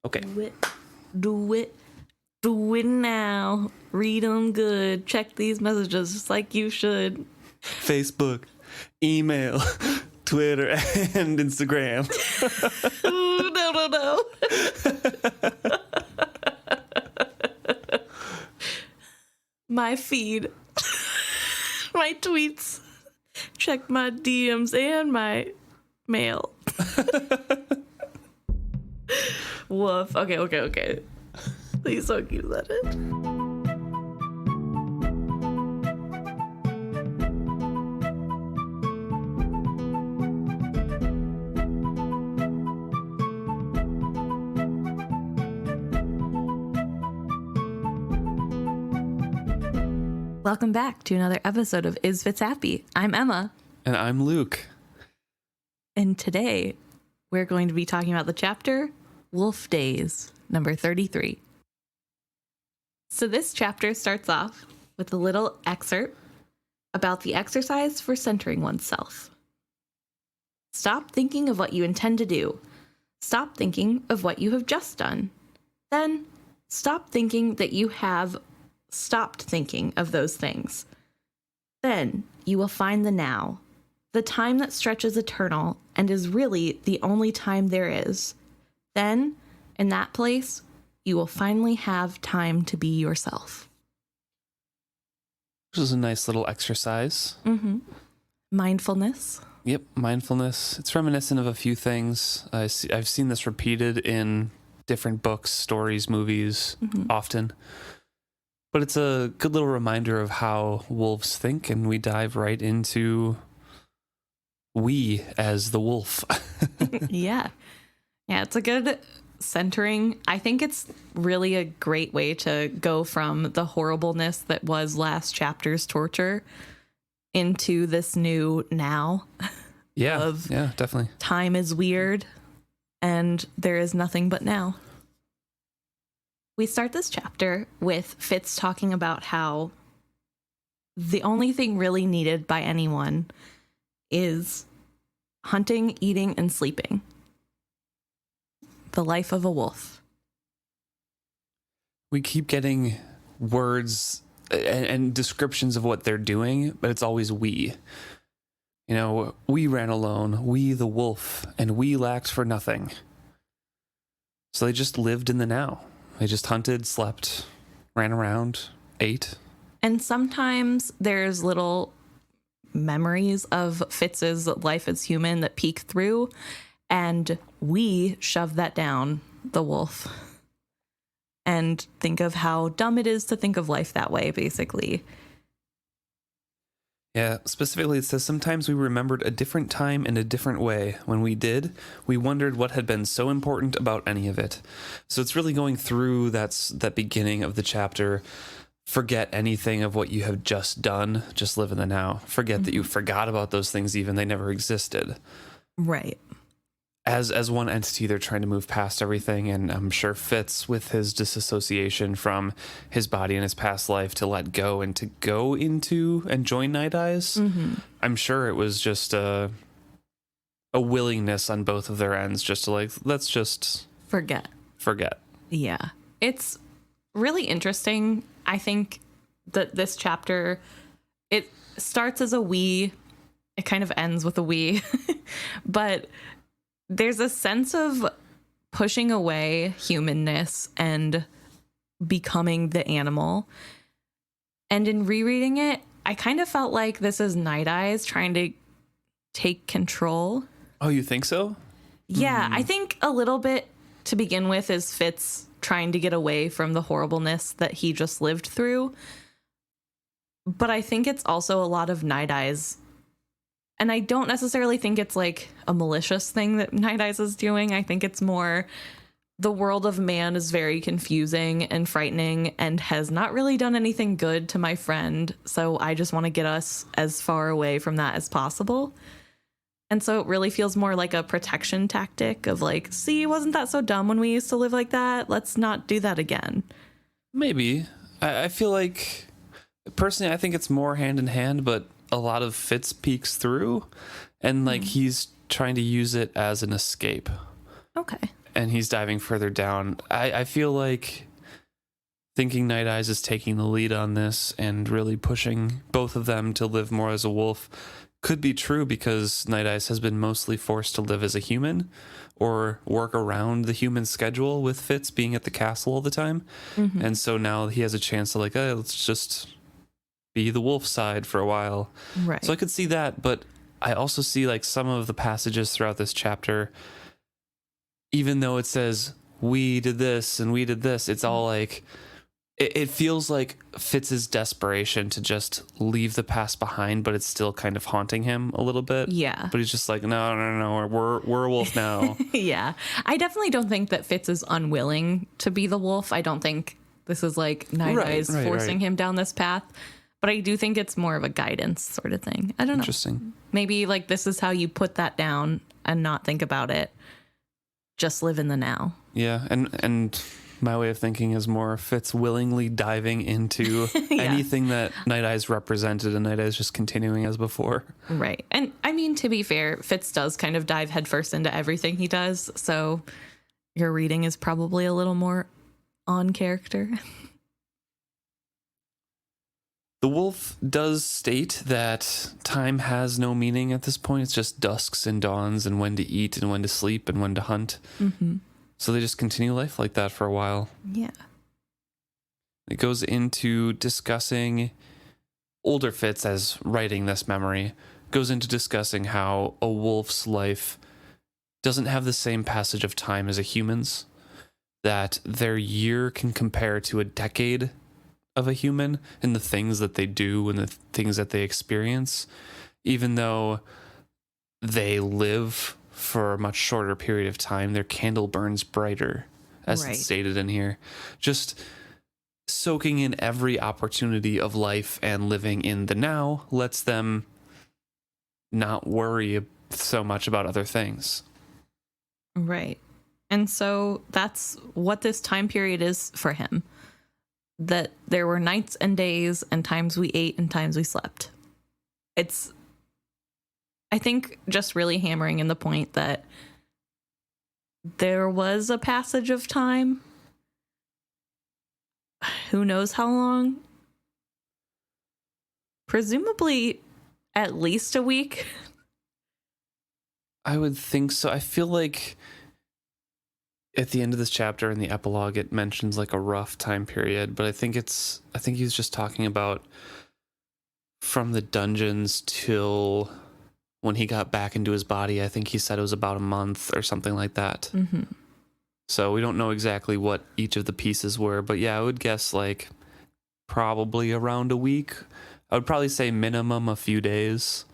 Okay. Do it now. Read them good. Check these messages just like you should. Facebook, email, Twitter, and Instagram. Ooh, no. My feed. My tweets. Check my DMs and my mail. Woof. Okay. Please don't keep that in. Welcome back to another episode of Is Fitz Happy? I'm Emma. And I'm Luke. And today we're going to be talking about the chapter Wolf Days, number 33. So this chapter starts off with a little excerpt about the exercise for centering oneself. Stop thinking of what you intend to do. Stop thinking of what you have just done. Then stop thinking that you have stopped thinking of those things. Then you will find the now, the time that stretches eternal and is really the only time there is. Then, in that place, you will finally have time to be yourself. This is a nice little exercise. Mm-hmm. Mindfulness. Yep, mindfulness. It's reminiscent of a few things. I've seen this repeated in different books, stories, movies, often. But it's a good little reminder of how wolves think, and we dive right into we as the wolf. Yeah, it's a good centering. I think it's really a great way to go from the horribleness that was last chapter's torture into this new now. Yeah, definitely. Time is weird, and there is nothing but now. We start this chapter with Fitz talking about how the only thing really needed by anyone is hunting, eating, and sleeping. The life of a wolf. We keep getting words and descriptions of what they're doing, but it's always we. You know, we ran alone, we the wolf, and we lacked for nothing. So they just lived in the now. They just hunted, slept, ran around, ate. And sometimes there's little memories of Fitz's life as human that peek through, and we shove that down the wolf and think of how dumb it is to think of life that way, basically. Yeah, specifically it says sometimes we remembered a different time in a different way. When we did, we wondered what had been so important about any of it. So it's really going through that beginning of the chapter. Forget anything of what you have just done. Just live in the now. Forget that you forgot about those things even. They never existed. Right. As one entity, they're trying to move past everything, and I'm sure Fitz, with his disassociation from his body and his past life, to let go and to go into and join Nighteyes. I'm sure it was just a willingness on both of their ends, just to let's just forget. Yeah, it's really interesting. I think that this chapter, it starts as a we, it kind of ends with a we, but there's a sense of pushing away humanness and becoming the animal. And in rereading it, I kind of felt like this is Nighteyes trying to take control. Oh, you think so? Yeah, I think a little bit to begin with is Fitz trying to get away from the horribleness that he just lived through. But I think it's also a lot of Nighteyes. And I don't necessarily think it's like a malicious thing that Nighteyes is doing. I think it's more the world of man is very confusing and frightening and has not really done anything good to my friend. So I just want to get us as far away from that as possible. And so it really feels more like a protection tactic of like, see, wasn't that so dumb when we used to live like that? Let's not do that again. Maybe. I feel like, personally, I think it's more hand in hand, but a lot of Fitz peeks through, and like he's trying to use it as an escape. Okay. and he's diving further down. I feel like thinking Nighteyes is taking the lead on this and really pushing both of them to live more as a wolf could be true, because Nighteyes has been mostly forced to live as a human or work around the human schedule with Fitz being at the castle all the time. And so now he has a chance to like, hey, let's just be the wolf side for a while. Right. So I could see that, but I also see like some of the passages throughout this chapter, even though it says we did this and we did this, it's all like, it feels like Fitz's desperation to just leave the past behind, but it's still kind of haunting him a little bit. Yeah. But he's just like, no, we're a wolf now. Yeah. I definitely don't think that Fitz is unwilling to be the wolf. I don't think this is like Nighteyes forcing him down this path. But I do think it's more of a guidance sort of thing. I don't know. Interesting. Maybe like this is how you put that down and not think about it. Just live in the now. Yeah. And my way of thinking is more Fitz willingly diving into anything that Nighteyes represented, and Nighteyes just continuing as before. Right. And I mean, to be fair, Fitz does kind of dive headfirst into everything he does. So your reading is probably a little more on character. The wolf does state that time has no meaning at this point. It's just dusks and dawns and when to eat and when to sleep and when to hunt. So they just continue life like that for a while. Yeah. It goes into discussing older Fitz as writing this memory, goes into discussing how a wolf's life doesn't have the same passage of time as a human's, that their year can compare to a decade of a human in the things that they do and the things that they experience, even though they live for a much shorter period of time. Their candle burns brighter, as it's stated in here. Just soaking in every opportunity of life and living in the now lets them not worry so much about other things. Right. And so that's what this time period is for him. That there were nights and days and times we ate and times we slept. It's, I think, just really hammering in the point that there was a passage of time. Who knows how long? Presumably at least a week. I would think so. I feel like at the end of this chapter in the epilogue, it mentions like a rough time period, but I think he's just talking about from the dungeons till when he got back into his body. I think he said it was about a month or something like that. So we don't know exactly what each of the pieces were, but yeah, I would guess like probably around a week. I would probably say minimum a few days.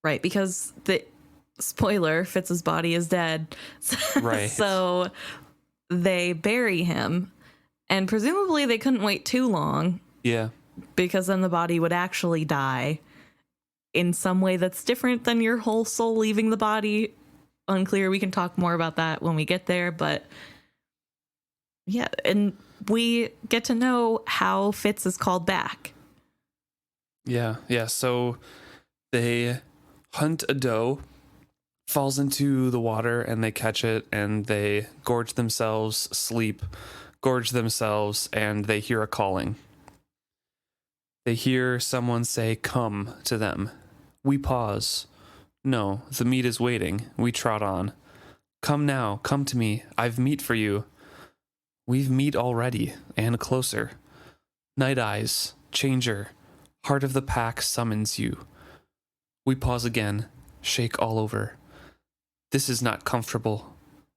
Right, because the spoiler, Fitz's body is dead. Right. So they bury him, and presumably they couldn't wait too long. Yeah. Because then the body would actually die in some way that's different than your whole soul leaving the body. Unclear. We can talk more about that when we get there, but yeah, and we get to know how Fitz is called back. Yeah. So they hunt a doe, falls into the water, and they catch it, and they gorge themselves, sleep, gorge themselves, and they hear a calling. They hear someone say, "Come," to them. We pause. No, the meat is waiting. We trot on. "Come now, come to me. I've meat for you." We've meat already, and closer. Nighteyes, changer, heart of the pack summons you. We pause again, shake all over. This is not comfortable.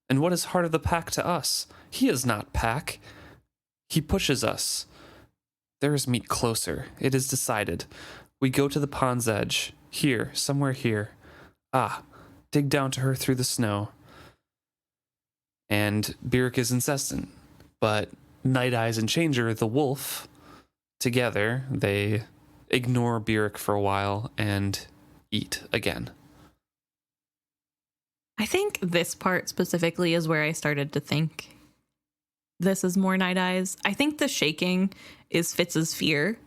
And what is heart of the pack to us? He is not pack. He pushes us. There is meat closer. It is decided. We go to the pond's edge. Here, somewhere here. Ah, dig down to her through the snow. And Burrich is incessant. But Nighteyes and Changer, the wolf, together, they ignore Burrich for a while and eat again. I think this part specifically is where I started to think this is more Nighteyes. I think the shaking is Fitz's fear.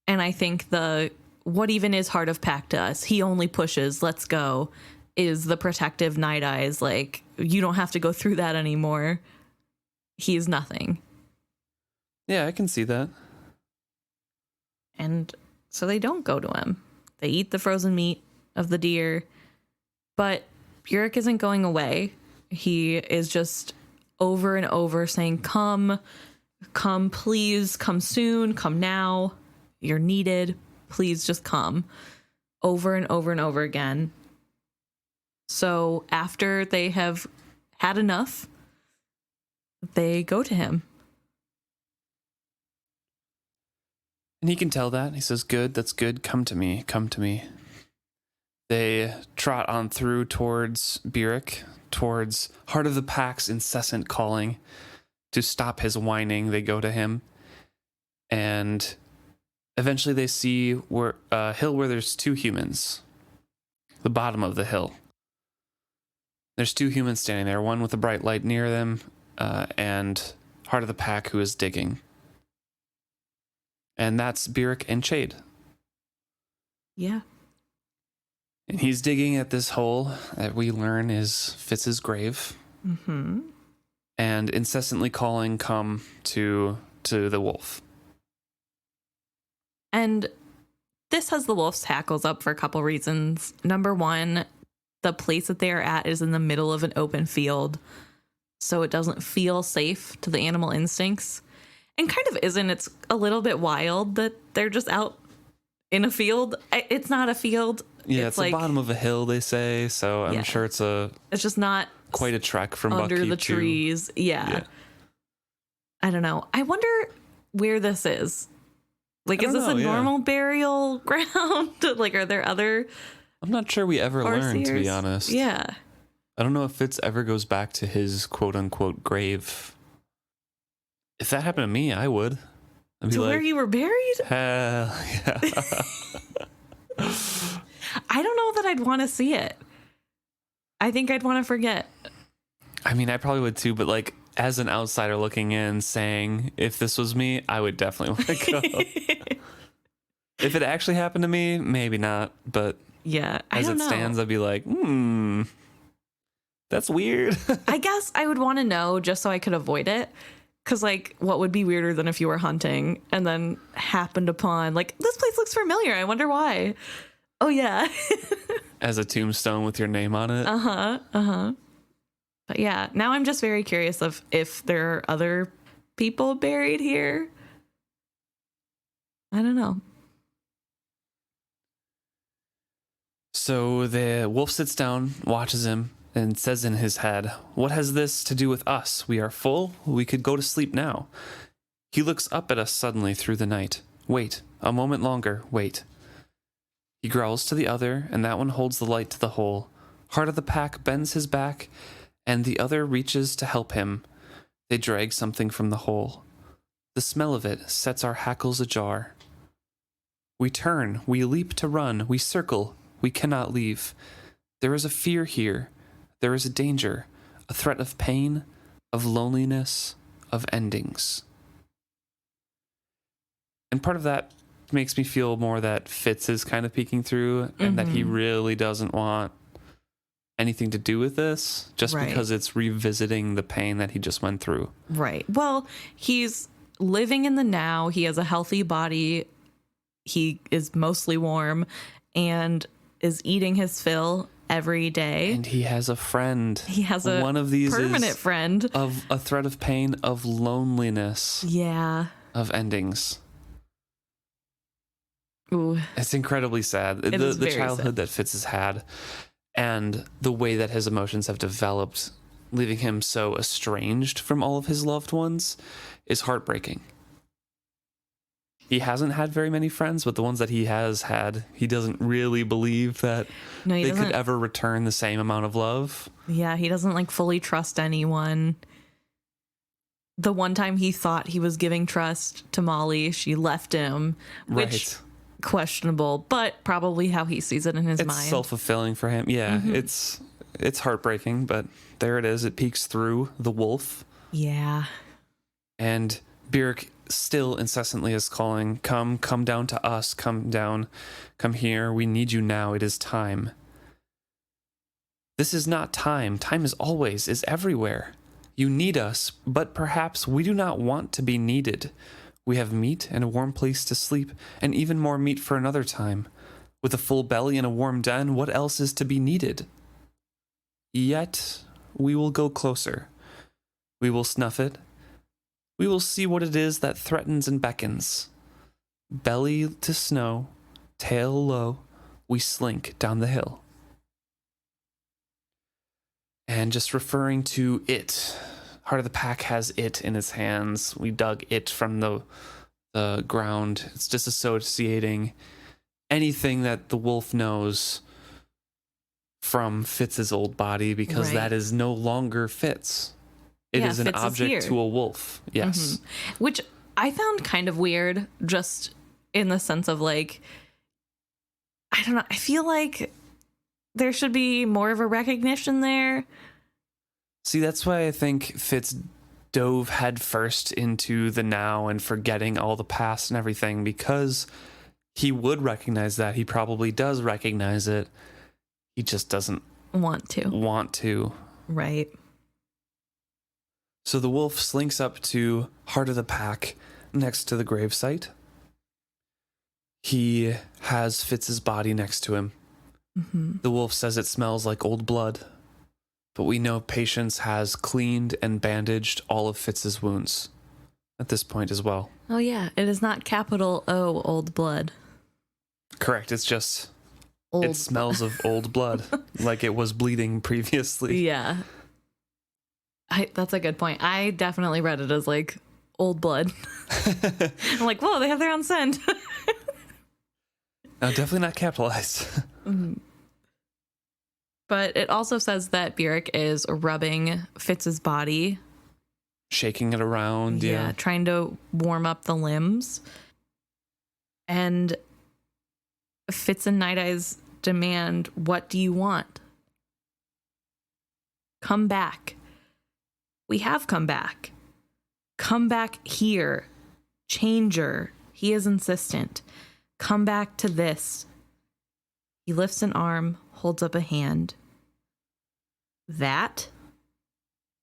And I think the what even is heart of pack to us? He only pushes, let's go, is the protective Nighteyes, like, you don't have to go through that anymore. He's nothing. Yeah, I can see that. And so they don't go to him. They eat the frozen meat of the deer, but Burrich isn't going away. He is just over and over saying, come, please, come soon, come now. You're needed. Please just come. Over and over and over again. So after they have had enough, they go to him. And he can tell that. He says, good, that's good. Come to me, come to me. They trot on through towards Burrich, towards Heart of the Pack's incessant calling. To stop his whining, they go to him. And eventually they see a hill where there's two humans. The bottom of the hill. There's two humans standing there, one with a bright light near them, and Heart of the Pack who is digging. And that's Burrich and Chade. Yeah. And he's digging at this hole that we learn is Fitz's grave. Mm-hmm. And incessantly calling, come to the wolf. And this has the wolf's hackles up for a couple reasons. Number one, the place that they are at is in the middle of an open field, so it doesn't feel safe to the animal instincts. And kind of isn't. It's a little bit wild that they're just out in a field. It's not a field. Yeah, it's like the bottom of a hill, they say, so I'm sure it's just not quite a trek from under Buckkeep the trees. Yeah. I don't know. I wonder where this is. Like, is this a normal burial ground? Like, are there other... I'm not sure we ever learned, to be honest. Yeah. I don't know if Fitz ever goes back to his quote-unquote grave. If that happened to me, I would. I'd be to like, where you were buried? Hell yeah. I don't know that I'd want to see it. I think I'd want to forget. I mean, I probably would too, but like, as an outsider looking in, saying, if this was me, I would definitely want to go. If it actually happened to me, maybe not, but yeah, as it stands, I'd be like, that's weird. I guess I would want to know just so I could avoid it. Because, like, what would be weirder than if you were hunting and then happened upon, like, this place looks familiar. I wonder why. Oh, yeah. As a tombstone with your name on it. But yeah, now I'm just very curious of if there are other people buried here. I don't know. So the wolf sits down, watches him, and says in his head, what has this to do with us? We are full. We could go to sleep now. He looks up at us suddenly through the night. Wait, a moment longer, wait. He growls to the other, and that one holds the light to the hole. Heart of the Pack bends his back, and the other reaches to help him. They drag something from the hole. The smell of it sets our hackles ajar. We turn, we leap to run, we circle, we cannot leave. There is a fear here. There is a danger, a threat of pain, of loneliness, of endings. And part of that makes me feel more that Fitz is kind of peeking through and that he really doesn't want anything to do with this just because it's revisiting the pain that he just went through. Right. Well, he's living in the now. He has a healthy body. He is mostly warm and is eating his fill every day. And he has a friend. He has a one of these permanent friend. Of a threat of pain, of loneliness. Yeah. Of endings. Ooh. It's incredibly sad. The childhood that Fitz has had and the way that his emotions have developed, leaving him so estranged from all of his loved ones, is heartbreaking. He hasn't had very many friends, but the ones that he has had, he doesn't really believe that they could ever return the same amount of love. Yeah, he doesn't like fully trust anyone. The one time he thought he was giving trust to Molly, she left him, which questionable, but probably how he sees it in his mind. It's self-fulfilling for him. Yeah, it's heartbreaking, but there it is. It peeks through the wolf. Yeah. And Burrich still incessantly is calling, come down to us, come down, come here, we need you now, it is time. This is not time. Time is always, is everywhere. You need us, but perhaps we do not want to be needed. We have meat and a warm place to sleep, and even more meat for another time. With a full belly and a warm den, what else is to be needed? Yet, we will go closer. We will snuff it. We will see what it is that threatens and beckons. Belly to snow, tail low, we slink down the hill. And just referring to it, Heart of the Pack has it in its hands. We dug it from the ground. It's disassociating anything that the wolf knows from Fitz's old body, because that is no longer Fitz. It is an Fitz object to a wolf. Yes. Mm-hmm. Which I found kind of weird, just in the sense of like, I don't know. I feel like there should be more of a recognition there. See, that's why I think Fitz dove headfirst into the now and forgetting all the past and everything, because he would recognize that. He probably does recognize it. He just doesn't want to. Right. So the wolf slinks up to Heart of the Pack next to the gravesite. He has Fitz's body next to him. Mm-hmm. The wolf says it smells like old blood, but we know Patience has cleaned and bandaged all of Fitz's wounds at this point as well. Oh yeah, it is not capital O old blood. Correct, it's just Old. It smells of old blood, like it was bleeding previously. Yeah. That's a good point. I definitely read it as like old blood. I'm like, whoa, they have their own scent. No, definitely not capitalized. Mm-hmm. But it also says that Burrich is rubbing Fitz's body. Shaking it around, yeah. Trying to warm up the limbs. And Fitz and Nighteyes demand, what do you want? Come back. We have come back. Come back here. Changer. He is insistent. Come back to this. He lifts an arm, holds up a hand. That?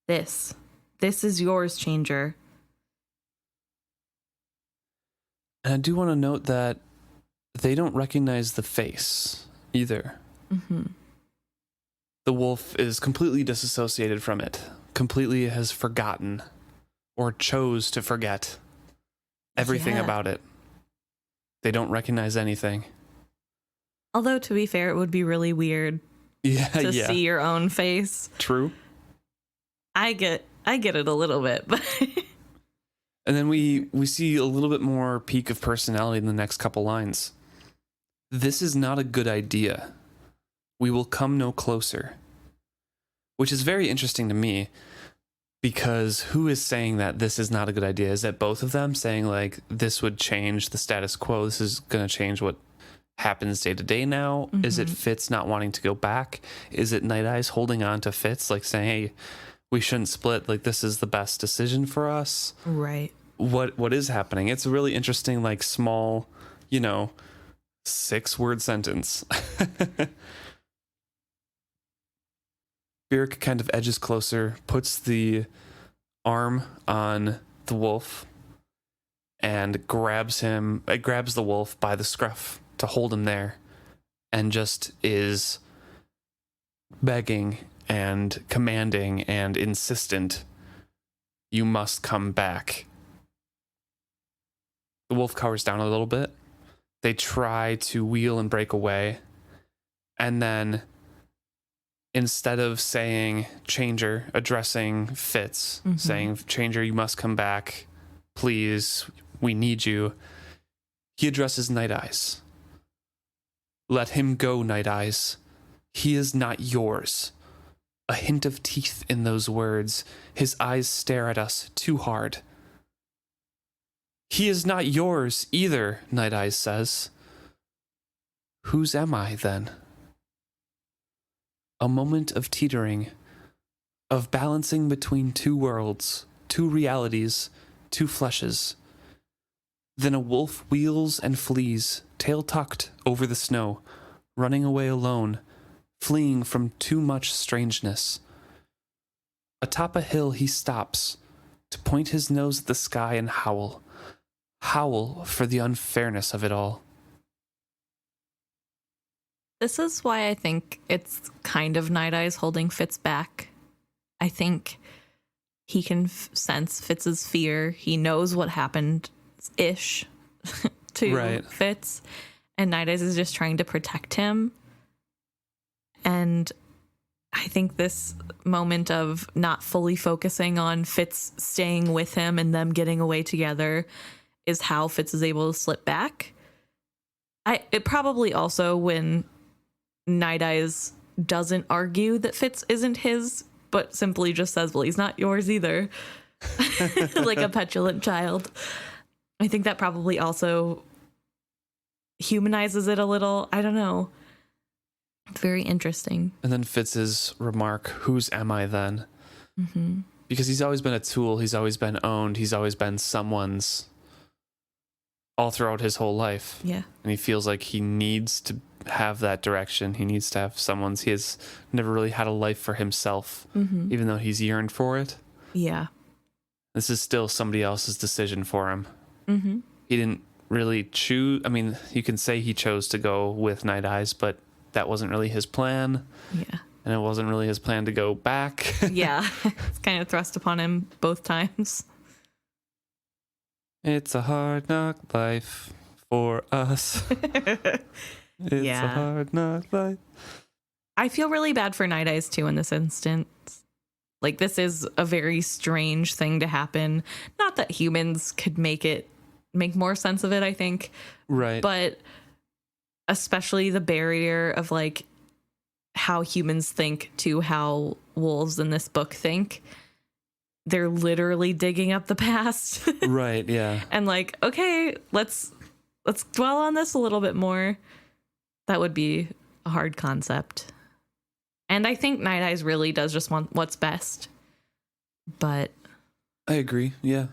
This. This is yours, Changer. And I do want to note that they don't recognize the face either. Mm-hmm. The wolf is completely disassociated from it, completely has forgotten or chose to forget everything about it. They don't recognize anything. Although, to be fair, it would be really weird to see your own face. True. I get it a little bit, but and then we see a little bit more peak of personality in the next couple lines. This is not a good idea. We will come no closer. Which is very interesting to me, because who is saying that this is not a good idea? Is that both of them saying like this would change the status quo? This is going to change what happens day to day now? Mm-hmm. Is it Fitz not wanting to go back? Is it Nighteyes holding on to Fitz, like saying, hey, we shouldn't split, like this is the best decision for us? Right. What is happening? It's a really interesting, like small, 6-word sentence. Burrich kind of edges closer, puts the arm on the wolf, and grabs the wolf by the scruff to hold him there, and just is begging and commanding and insistent, you must come back. The wolf cowers down a little bit. They try to wheel and break away, and then instead of saying Changer, addressing Fitz, saying Changer, you must come back, please, we need you, he addresses Nighteyes. Let him go, Nighteyes. He is not yours. A hint of teeth in those words. His eyes stare at us too hard. He is not yours either, Nighteyes says. Whose am I, then? A moment of teetering, of balancing between two worlds, two realities, two fleshes. Then a wolf wheels and flees, tail tucked, over the snow, running away alone, fleeing from too much strangeness. Atop a hill he stops to point his nose at the sky and howl. Howl for the unfairness of it all. This is why I think it's kind of Nighteyes holding Fitz back. I think he can sense Fitz's fear. He knows what happened-ish to Fitz. And Nighteyes is just trying to protect him. And I think this moment of not fully focusing on Fitz staying with him and them getting away together is how Fitz is able to slip back. It probably also when Nighteyes doesn't argue that Fitz isn't his, but simply just says, well, he's not yours either. Like a petulant child. I think that probably also humanizes it a little. I don't know. It's very interesting. And then Fitz's remark, whose am I then? Mm-hmm. Because he's always been a tool. He's always been owned. He's always been someone's all throughout his whole life. Yeah. And he feels like he needs to have that direction. He needs to have someone's. He has never really had a life for himself, even though he's yearned for it. Yeah. This is still somebody else's decision for him. Mm-hmm. He didn't really choose. I mean, you can say he chose to go with Nighteyes, but that wasn't really his plan. Yeah. And it wasn't really his plan to go back. Yeah. It's kind of thrust upon him both times. It's a hard knock life for us. It's a hard knock life. I feel really bad for Nighteyes too in this instance. Like, this is a very strange thing to happen. Not that humans could make more sense of it, I think. Right. But especially the barrier of like how humans think to how wolves in this book think. They're literally digging up the past. Right, yeah. And like, okay, let's dwell on this a little bit more. That would be a hard concept. And I think Nighteyes really does just want what's best. But I agree, yeah.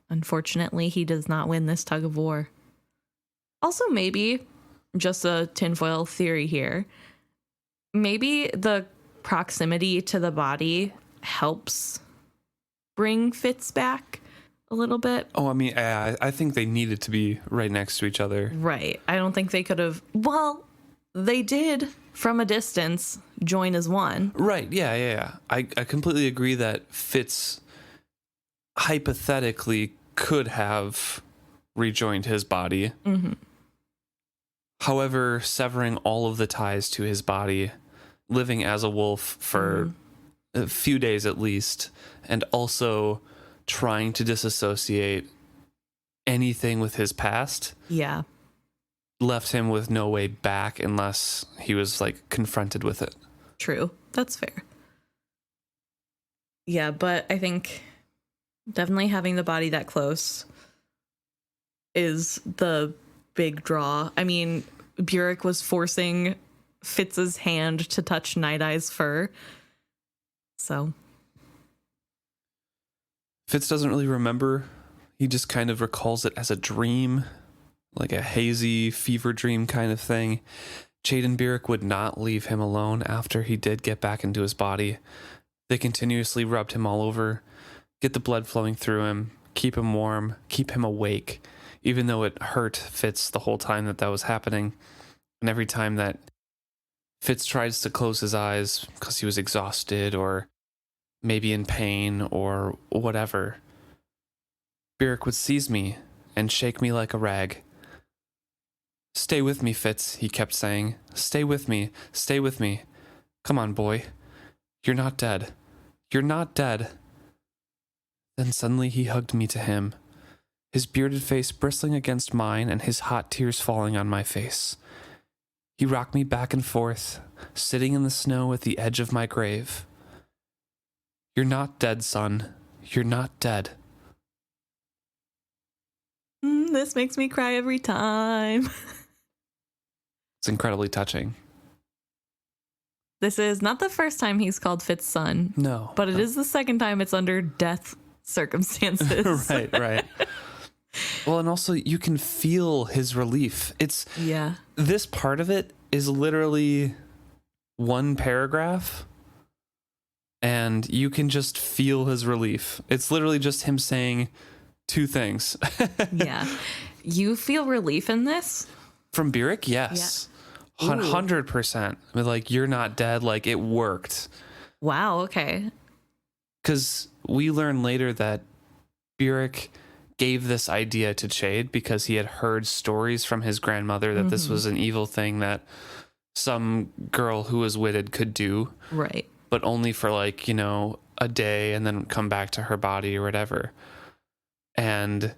Unfortunately, he does not win this tug of war. Also, maybe, just a tinfoil theory here, maybe the proximity to the body helps bring Fitz back a little bit. Oh, I mean, I think they needed to be right next to each other. Right. I don't think they could have... Well, they did, from a distance, join as one. Right, yeah. I completely agree that Fitz hypothetically could have rejoined his body. Mm-hmm. However, severing all of the ties to his body, living as a wolf for a few days at least, and also trying to disassociate anything with his past. Yeah. Left him with no way back unless he was like confronted with it. True. That's fair. Yeah, but I think definitely having the body that close is the big draw. I mean, Burrich was forcing Fitz's hand to touch Nighteyes' fur. So Fitz doesn't really remember. He just kind of recalls it as a dream, like a hazy fever dream kind of thing. Chade and Burrich would not leave him alone after he did get back into his body. They continuously rubbed him all over, get the blood flowing through him, keep him warm, keep him awake, even though it hurt Fitz the whole time that was happening. And every time that Fitz tries to close his eyes because he was exhausted or maybe in pain or whatever, Burrich would seize me and shake me like a rag. Stay with me, Fitz, he kept saying. Stay with me. Stay with me. Come on, boy. You're not dead. You're not dead. Then suddenly he hugged me to him, his bearded face bristling against mine and his hot tears falling on my face. He rocked me back and forth, sitting in the snow at the edge of my grave. You're not dead, son. You're not dead. This makes me cry every time. It's incredibly touching. This is not the first time he's called Fitz son. No. But it is the second time it's under death circumstances. Right. Well, and also you can feel his relief. This part of it is literally one paragraph and you can just feel his relief. It's literally just him saying two things. Yeah. You feel relief in this? From Burrich? Yes. Yeah. 100%. I mean, like, you're not dead. Like, it worked. Wow. Okay. Because we learn later that Burrich gave this idea to Chade because he had heard stories from his grandmother that this was an evil thing that some girl who was witted could do. Right. But only for, like, you know, a day and then come back to her body or whatever. And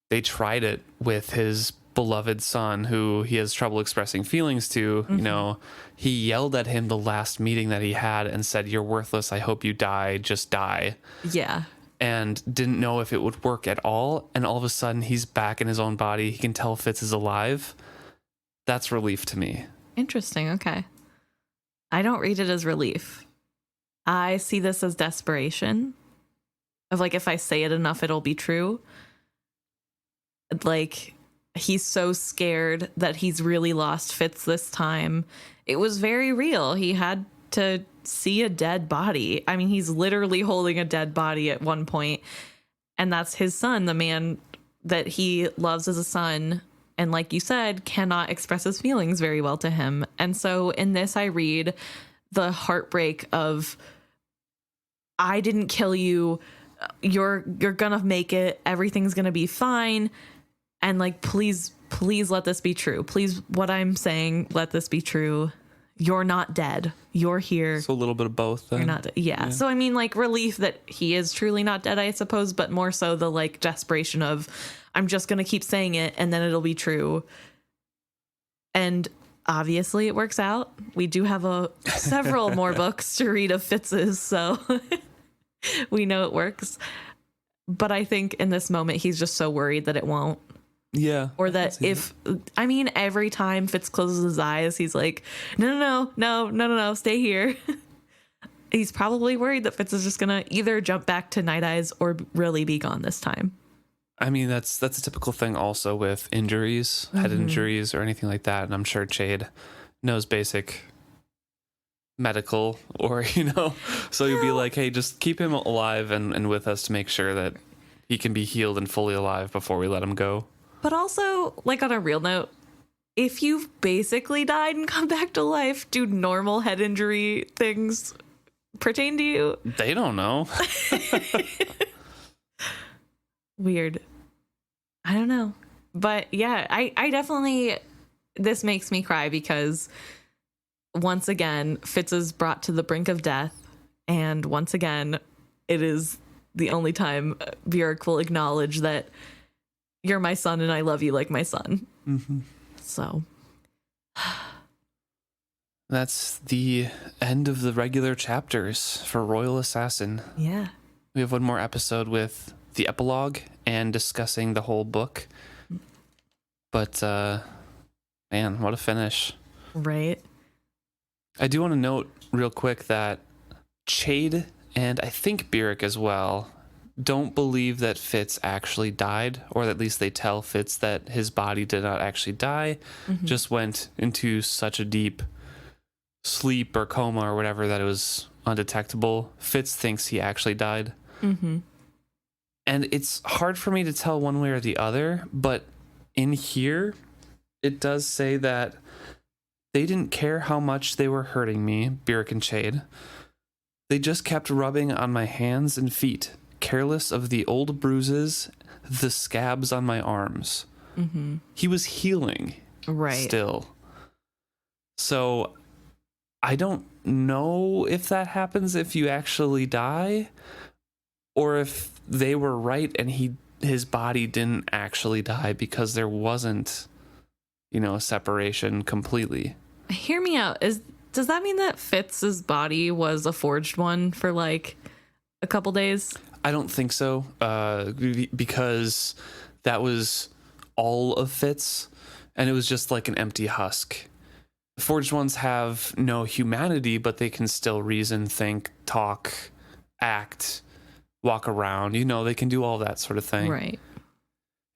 they tried it with his beloved son, who he has trouble expressing feelings to. You know, he yelled at him the last meeting that he had and said, "You're worthless. I hope you die. Just die." Yeah. And didn't know if it would work at all. And all of a sudden, he's back in his own body. He can tell Fitz is alive. That's relief to me. Interesting. Okay. I don't read it as relief. I see this as desperation. Of like, if I say it enough, it'll be true. Like, he's so scared that he's really lost Fitz this time. It was very real. He had to see a dead body. I mean, he's literally holding a dead body at one point, and that's his son, the man that he loves as a son, and like you said, cannot express his feelings very well to him. And so in this, I read the heartbreak of, I didn't kill you. You're gonna make it. Everything's gonna be fine. And like, please let this be true. Please, what I'm saying, let this be true. You're not dead. You're here. So a little bit of both then. You're not dead. Yeah. So I mean, like, relief that he is truly not dead, I suppose, but more so the like desperation of, I'm just going to keep saying it and then it'll be true. And obviously it works out. We do have several more books to read of Fitz's, so we know it works. But I think in this moment, he's just so worried that it won't. Yeah. Or that I mean, every time Fitz closes his eyes, he's like, no, stay here. He's probably worried that Fitz is just going to either jump back to Nighteyes or really be gone this time. I mean, that's a typical thing also with injuries, head injuries or anything like that. And I'm sure Chade knows basic medical, or, you know, so you'd be like, hey, just keep him alive and with us to make sure that he can be healed and fully alive before we let him go. But also, like, on a real note, if you've basically died and come back to life, do normal head injury things pertain to you? They don't know. Weird. I don't know. But yeah, I definitely, this makes me cry because once again, Fitz is brought to the brink of death. And once again, it is the only time Burrich will acknowledge that you're my son and I love you like my son. So that's the end of the regular chapters for Royal Assassin. Yeah. We have one more episode with the epilogue and discussing the whole book. But man, what a finish. Right. I do want to note real quick that Chade and I think Burrich as well don't believe that Fitz actually died, or at least they tell Fitz that his body did not actually die, just went into such a deep sleep or coma or whatever that it was undetectable. Fitz thinks he actually died. And it's hard for me to tell one way or the other, but in here, it does say that they didn't care how much they were hurting me, Burrich and Chade. They just kept rubbing on my hands and feet, careless of the old bruises, the scabs on my arms. He was healing still. So I don't know if that happens if you actually die, or if they were right and his body didn't actually die because there wasn't, you know, a separation completely. Hear me out. Does that mean that Fitz's body was a forged one for like a couple days? I don't think so, because that was all of Fitz, and it was just like an empty husk. Forged ones have no humanity, but they can still reason, think, talk, act, walk around. You know, they can do all that sort of thing. Right.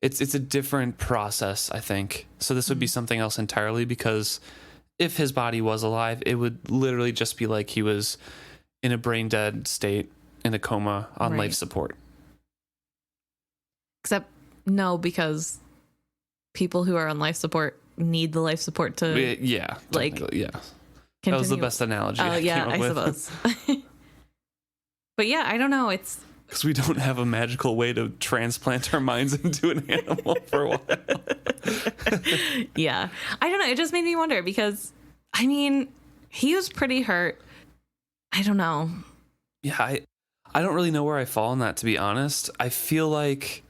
It's a different process, I think. So this would be something else entirely, because if his body was alive, it would literally just be like he was in a brain dead state, in a coma, on life support. Except no, because people who are on life support need the life support to like continue. That was the best analogy. I suppose. But yeah, I don't know. It's because we don't have a magical way to transplant our minds into an animal for a while. Yeah, I don't know. It just made me wonder because, I mean, he was pretty hurt. I don't know. Yeah, I don't really know where I fall on that, to be honest. I feel like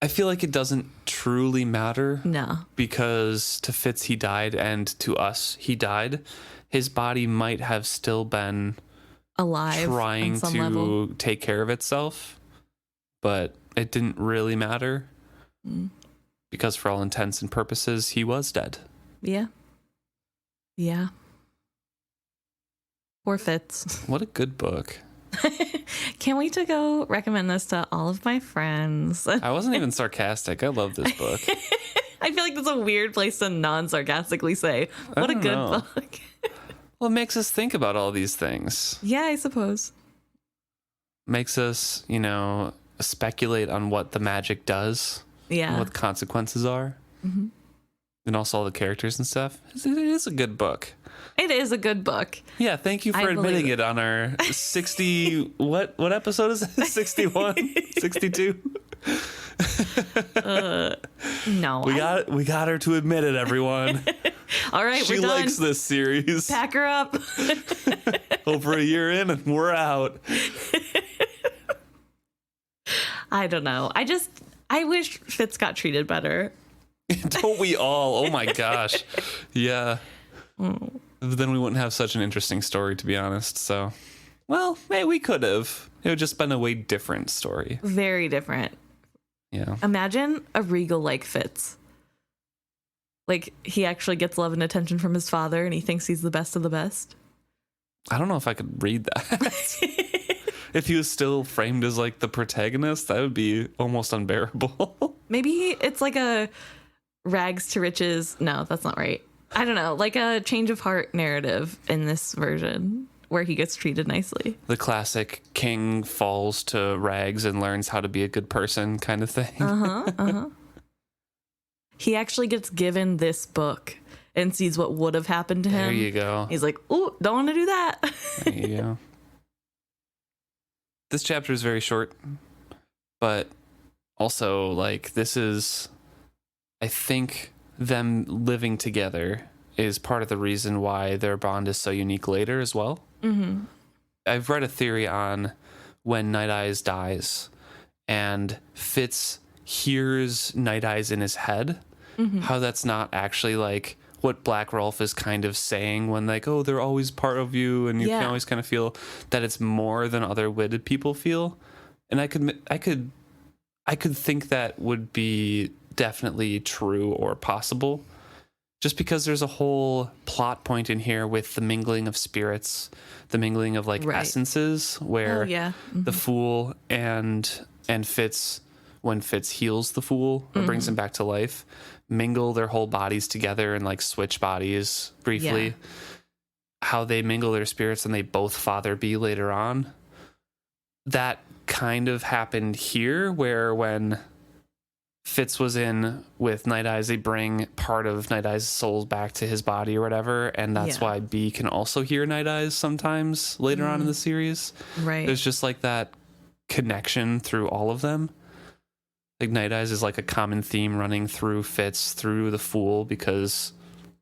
it doesn't truly matter. No. Because to Fitz, he died, and to us, he died. His body might have still been alive, trying to level. take care of itself, but it didn't really matter. Because for all intents and purposes, he was dead. Yeah. Yeah. Poor Fitz. What a good book. Can't wait to go recommend this to all of my friends. I wasn't even sarcastic. I love this book. I feel like that's a weird place to non-sarcastically say, what a good book. Well, it makes us think about all these things. Yeah, I suppose. Makes us, speculate on what the magic does. Yeah. And what the consequences are. Mm-hmm. And also all the characters and stuff. It is a good book. It is a good book. Yeah, thank you for admitting it on our 60... what episode is it? 61? 62? No. We got her to admit it, everyone. All right, she we're done. likes this series. Pack her up. Over a year in and we're out. I don't know. I wish Fitz got treated better. Don't we all? Oh my gosh. Yeah. Then we wouldn't have such an interesting story, to be honest. So, well, maybe we could have. It would just been a way different story. Very different. Yeah. Imagine a regal like Fitz. Like, he actually gets love and attention from his father and he thinks he's the best of the best. I don't know if I could read that. If he was still framed as like the protagonist, that would be almost unbearable. Maybe it's like a rags to riches. No, that's not right. I don't know, like a change of heart narrative in this version where he gets treated nicely. The classic king falls to rags and learns how to be a good person kind of thing. He actually gets given this book and sees what would have happened to him. There you go. He's like, "Ooh, don't want to do that." There you go. This chapter is very short, but also, like, this is, I think, them living together is part of the reason why their bond is so unique later as well. Mm-hmm. I've read a theory on when Nighteyes dies and Fitz hears Nighteyes in his head, how that's not actually like what Black Rolf is kind of saying when like, oh, they're always part of you and you can always kind of feel that it's more than other witted people feel. And I could think that would be definitely true or possible, just because there's a whole plot point in here with the mingling of spirits, the mingling of like essences, where the fool and Fitz, when Fitz heals the fool or brings him back to life, mingle their whole bodies together and like switch bodies briefly. How they mingle their spirits and they both father be later on. That kind of happened here, where when Fitz was in with Nighteyes, they bring part of Nighteyes' soul back to his body or whatever, and that's why B can also hear Nighteyes sometimes later on in the series. Right. There's just like that connection through all of them. Like Nighteyes is like a common theme running through Fitz, through the Fool, because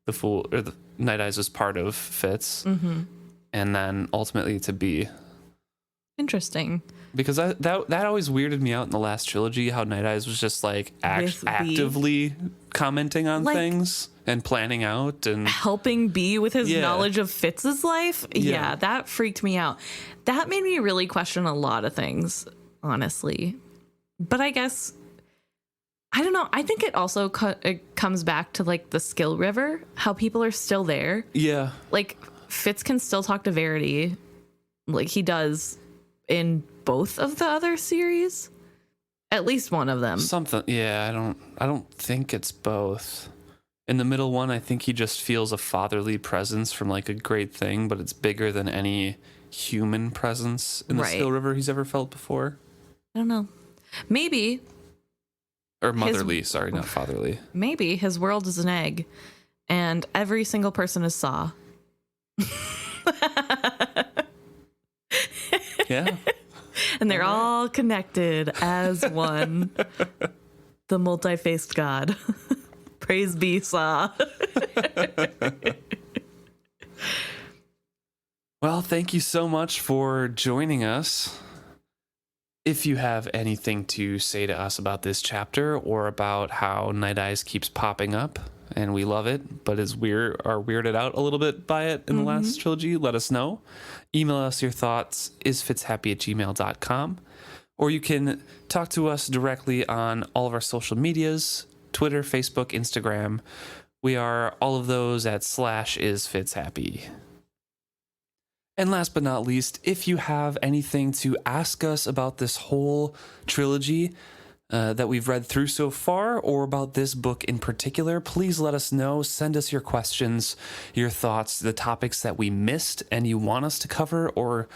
the Fool or the Nighteyes is part of Fitz, and then ultimately to B. Interesting. Because that always weirded me out in the last trilogy, how Nighteyes was just like actively commenting on things and planning out and helping B with his knowledge of Fitz's life. Yeah, that freaked me out. That made me really question a lot of things, honestly. But I guess, I don't know. I think it also it comes back to like the skill river, how people are still there. Yeah. Like Fitz can still talk to Verity, like he does in both of the other series, at least one of them. Something. Yeah, I don't think it's both. In the middle one, I think he just feels a fatherly presence from like a great thing, but it's bigger than any human presence in the Still River he's ever felt before. I don't know. Maybe. Or motherly, sorry, not fatherly. Maybe his world is an egg, and every single person is Saw. Yeah. And they're all connected as one. The multi-faced god. Praise be Saw. Well, thank you so much for joining us. If you have anything to say to us about this chapter or about how Nighteyes keeps popping up and we love it, but are weirded out a little bit by it in the last trilogy, let us know. Email us your thoughts, isfitzhappy@gmail.com, or you can talk to us directly on all of our social medias, Twitter, Facebook, Instagram. We are all of those at /isfitzhappy. And last but not least, if you have anything to ask us about this whole trilogy that we've read through so far, or about this book in particular, please let us know. Send us your questions, your thoughts, the topics that we missed and you want us to cover or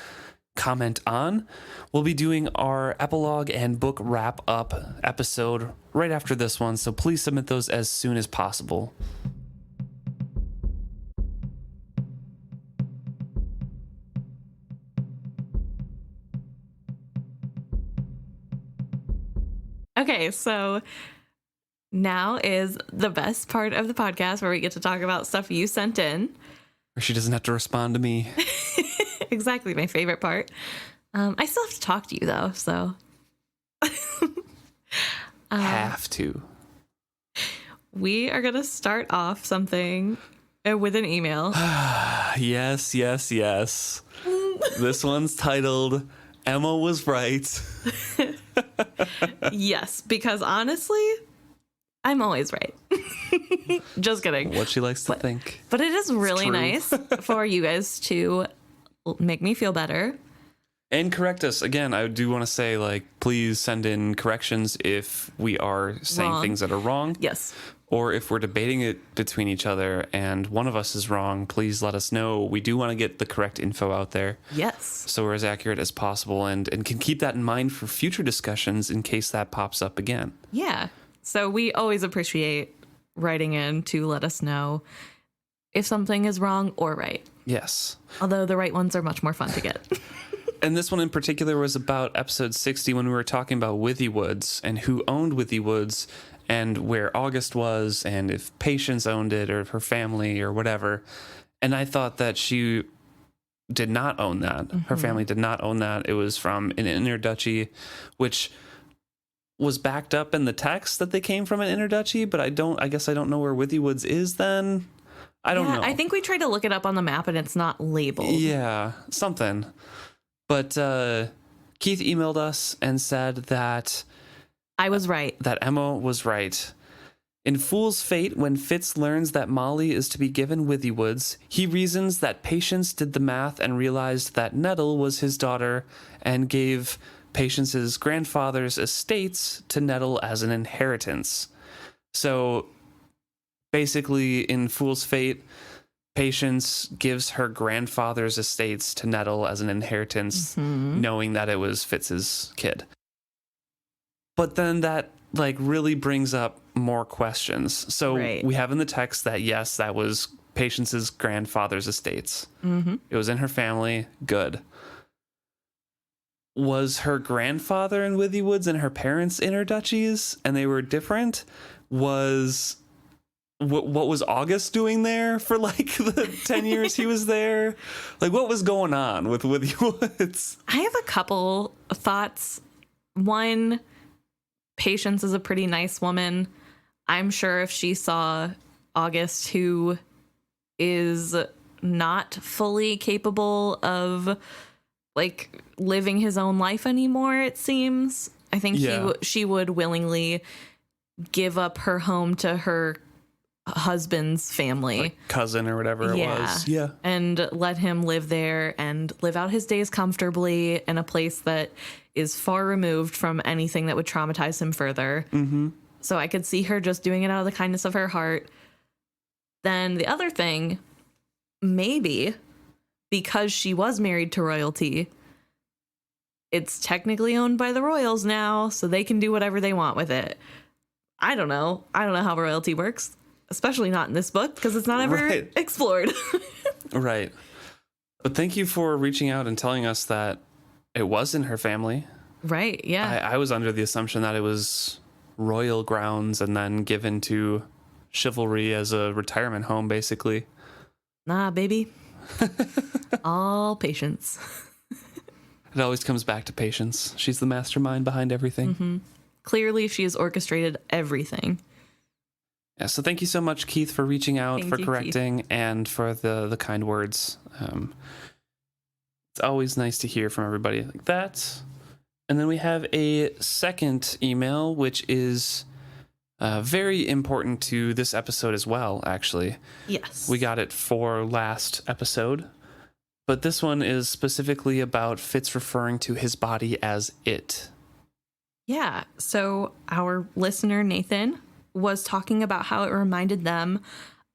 comment on. We'll be doing our epilogue and book wrap-up episode right after this one, so please submit those as soon as possible. Okay, so now is the best part of the podcast where we get to talk about stuff you sent in. Or she doesn't have to respond to me. Exactly, my favorite part. I still have to talk to you, though, so. Have to. We are going to start off something with an email. Yes. This one's titled, Emma Was Right. Yes, because honestly, I'm always right. Just kidding. What she likes to think. But it is really nice for you guys to make me feel better. And correct us. Again, I do want to say, like, please send in corrections if we are saying things that are wrong. Yes. Or if we're debating it between each other and one of us is wrong, please let us know. We do want to get the correct info out there. Yes. So we're as accurate as possible and can keep that in mind for future discussions in case that pops up again. Yeah. So we always appreciate writing in to let us know if something is wrong or right. Yes. Although the right ones are much more fun to get. And this one in particular was about episode 60 when we were talking about Withy Woods and who owned Withy Woods and where August was and if Patience owned it or if her family or whatever. And I thought that she did not own that. Mm-hmm. Her family did not own that. It was from an interduchy, which was backed up in the text that they came from an interduchy, but I guess I don't know where Withy Woods is then. I don't know. I think we tried to look it up on the map and it's not labeled. Yeah, something. But Keith emailed us and said that I was right. That Emma was right. In Fool's Fate, when Fitz learns that Molly is to be given Withy Woods, he reasons that Patience did the math and realized that Nettle was his daughter and gave Patience's grandfather's estates to Nettle as an inheritance. So basically, in Fool's Fate, Patience gives her grandfather's estates to Nettle as an inheritance, knowing that it was Fitz's kid. But then that really brings up more questions. So we have in the text that yes, that was Patience's grandfather's estates. Mm-hmm. It was in her family. Good. Was her grandfather in Withy Woods and her parents interduchies and they were different? What was August doing there for the 10 years he was there? What was going on with Withy Woods? I have a couple of thoughts. One, Patience is a pretty nice woman. I'm sure if she saw August, who is not fully capable of living his own life anymore, it seems. I think she would willingly give up her home to her husband's family, cousin or whatever it was, and let him live there and live out his days comfortably in a place that is far removed from anything that would traumatize him further. So I could see her just doing it out of the kindness of her heart. Then the other thing, maybe because she was married to royalty, it's technically owned by the royals now, so they can do whatever they want with it. I don't know. I don't know how royalty works, especially not in this book because it's not ever explored. Right. But thank you for reaching out and telling us that it was in her family. Right, yeah. I was under the assumption that it was royal grounds and then given to chivalry as a retirement home, basically. Nah, baby. All patience. It always comes back to patience. She's the mastermind behind everything. Mm-hmm. Clearly, she has orchestrated everything. Yeah, so thank you so much, Keith, for reaching out, for correcting, Keith, and for the kind words. It's always nice to hear from everybody like that. And then we have a second email, which is very important to this episode as well, actually. Yes. We got it for last episode. But this one is specifically about Fitz referring to his body as it. Yeah. So our listener, Nathan, was talking about how it reminded them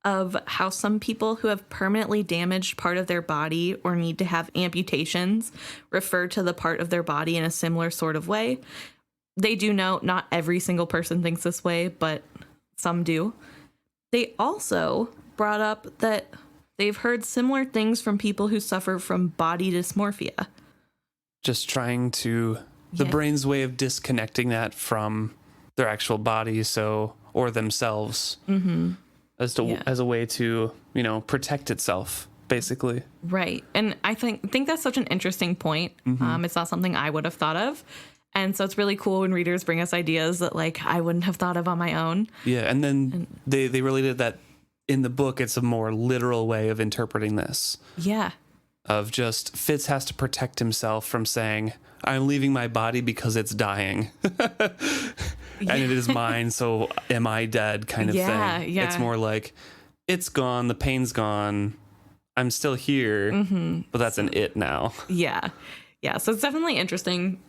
of how some people who have permanently damaged part of their body or need to have amputations refer to the part of their body in a similar sort of way. They do know not every single person thinks this way, but some do. They also brought up that they've heard similar things from people who suffer from body dysmorphia. Just trying to, the brain's way of disconnecting that from their actual body, or themselves, as a way to, protect itself, basically. Right. And I think that's such an interesting point. It's not something I would have thought of. And so it's really cool when readers bring us ideas that I wouldn't have thought of on my own. Yeah. And then they related that in the book, it's a more literal way of interpreting this. Yeah. Of just Fitz has to protect himself from saying, I'm leaving my body because it's dying. And it is mine, so am I dead kind of thing. Yeah. It's more like, it's gone, the pain's gone, I'm still here, but that's an it now. Yeah. Yeah, so it's definitely interesting.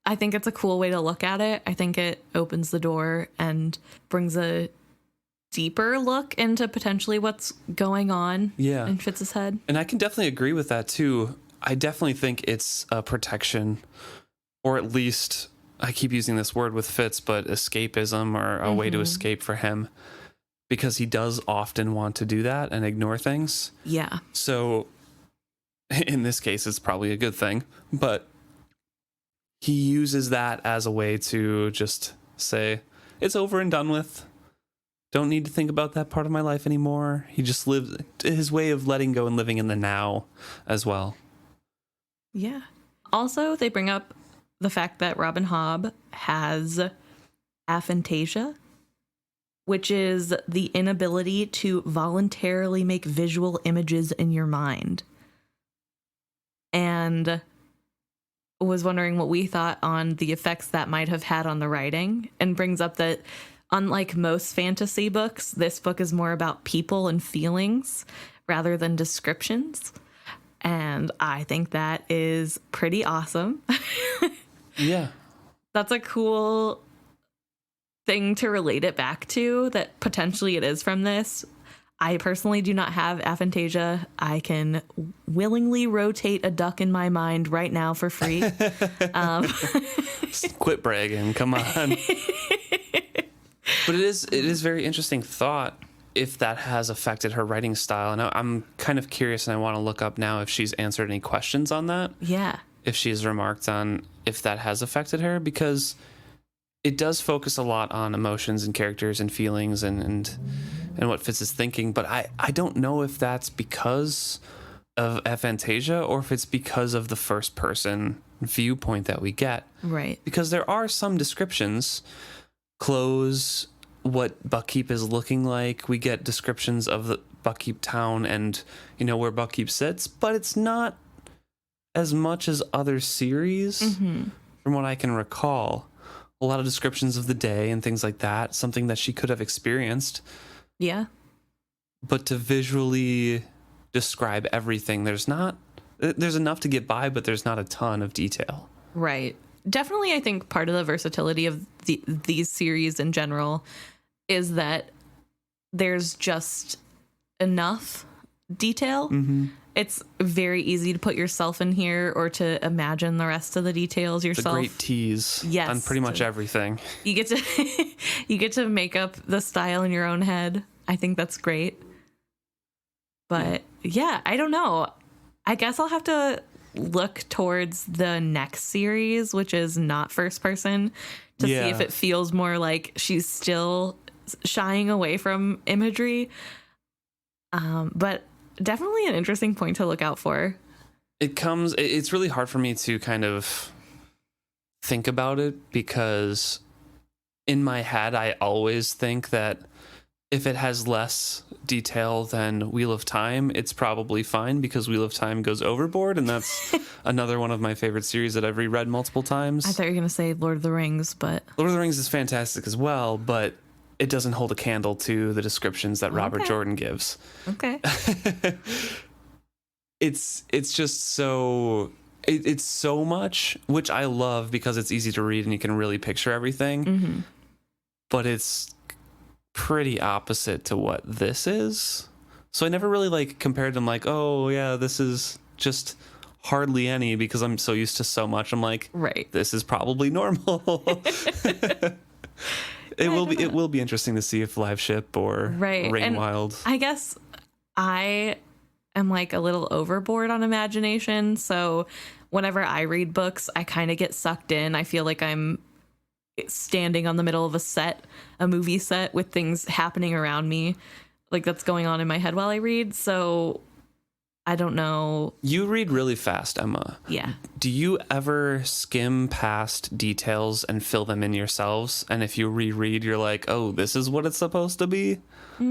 I think it's a cool way to look at it. I think it opens the door and brings a deeper look into potentially what's going on in Fitz's head. And I can definitely agree with that, too. I definitely think it's a protection, or at least, I keep using this word with Fitz, but escapism, or a way to escape for him, because he does often want to do that and ignore things. Yeah. So in this case, it's probably a good thing, but he uses that as a way to just say, it's over and done with. Don't need to think about that part of my life anymore. He just lives his way of letting go and living in the now as well. Yeah. Also, they bring up the fact that Robin Hobb has aphantasia, which is the inability to voluntarily make visual images in your mind. And was wondering what we thought on the effects that might have had on the writing, and brings up that unlike most fantasy books, this book is more about people and feelings rather than descriptions. And I think that is pretty awesome. Yeah. That's a cool thing to relate it back to, that potentially it is from this. I personally do not have aphantasia. I can willingly rotate a duck in my mind right now for free. Quit bragging. Come on. But it is very interesting thought if that has affected her writing style. And I'm kind of curious, and I want to look up now if she's answered any questions on that. Yeah. If she's remarked on if that has affected her, because it does focus a lot on emotions and characters and feelings and what Fitz is thinking. But I don't know if that's because of aphantasia or if it's because of the first person viewpoint that we get. Right. Because there are some descriptions, clothes, what Buckkeep is looking like. We get descriptions of the Buckkeep town and, where Buckkeep sits, but it's not as much as other series from what I can recall. A lot of descriptions of the day and things like that, something that she could have experienced. Yeah. But to visually describe everything, there's enough to get by, but there's not a ton of detail. Right. Definitely, I think part of the versatility of these series in general is that there's just enough detail. It's very easy to put yourself in here or to imagine the rest of the details yourself. The great tease on pretty much everything. You get to you get to make up the style in your own head. I think that's great. But yeah, I don't know. I guess I'll have to look towards the next series, which is not first person, to see if it feels more like she's still shying away from imagery. But definitely an interesting point to look out for. It's really hard for me to kind of think about it, because in my head, I always think that if it has less detail than Wheel of Time, it's probably fine, because Wheel of Time goes overboard, and that's another one of my favorite series that I've reread multiple times. I thought you were going to say Lord of the Rings, but... Lord of the Rings is fantastic as well, but it doesn't hold a candle to the descriptions that Robert Jordan gives. Okay. It's just so... It's so much, which I love because it's easy to read and you can really picture everything. But it's pretty opposite to what this is. So I never really like compared them like, oh yeah, this is just hardly any, because I'm so used to so much. I'm like, right, this is probably normal. It will be interesting to see if Live Ship or Rain Wild. I guess I am like a little overboard on imagination, so whenever I read books, I kind of get sucked in. I feel like I'm standing on the middle of a movie set with things happening around me, like that's going on in my head while I read. So I don't know. You read really fast, Emma. Yeah. Do you ever skim past details and fill them in yourselves? And if you reread, you're like, oh, this is what it's supposed to be? I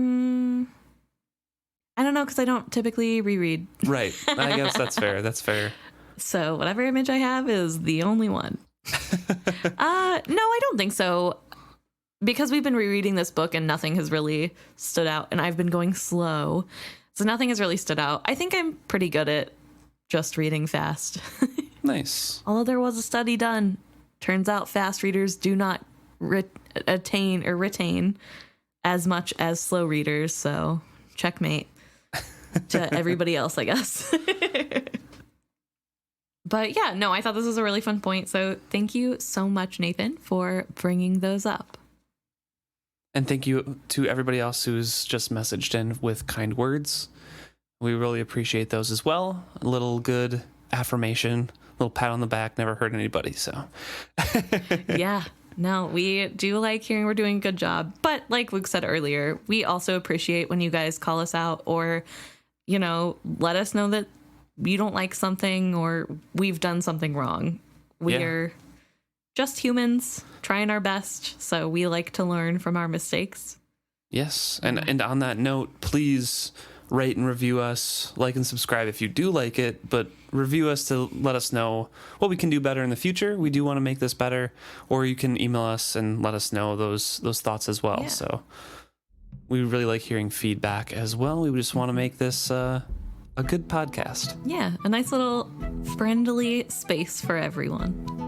don't know, because I don't typically reread. Right. I guess that's fair. That's fair. So whatever image I have is the only one. No, I don't think so. Because we've been rereading this book and nothing has really stood out, and I've been going slow, so nothing has really stood out. I think I'm pretty good at just reading fast. Nice. Although there was a study done. Turns out fast readers do not retain as much as slow readers, so checkmate to everybody else, I guess. But yeah, no, I thought this was a really fun point, so thank you so much, Nathan, for bringing those up. And thank you to everybody else who's just messaged in with kind words. We really appreciate those as well. A little good affirmation, a little pat on the back, never hurt anybody, so. Yeah, no, we do like hearing we're doing a good job. But like Luke said earlier, we also appreciate when you guys call us out or, you know, let us know that you don't like something or we've done something wrong. We're just humans trying our best, so we like to learn from our mistakes. Yes, and on that note, please rate and review us, like and subscribe if you do like it, but review us to let us know what we can do better in the future. We do want to make this better, or you can email us and let us know those thoughts as well. So we really like hearing feedback as well. We just want to make this a good podcast. Yeah, a nice little friendly space for everyone.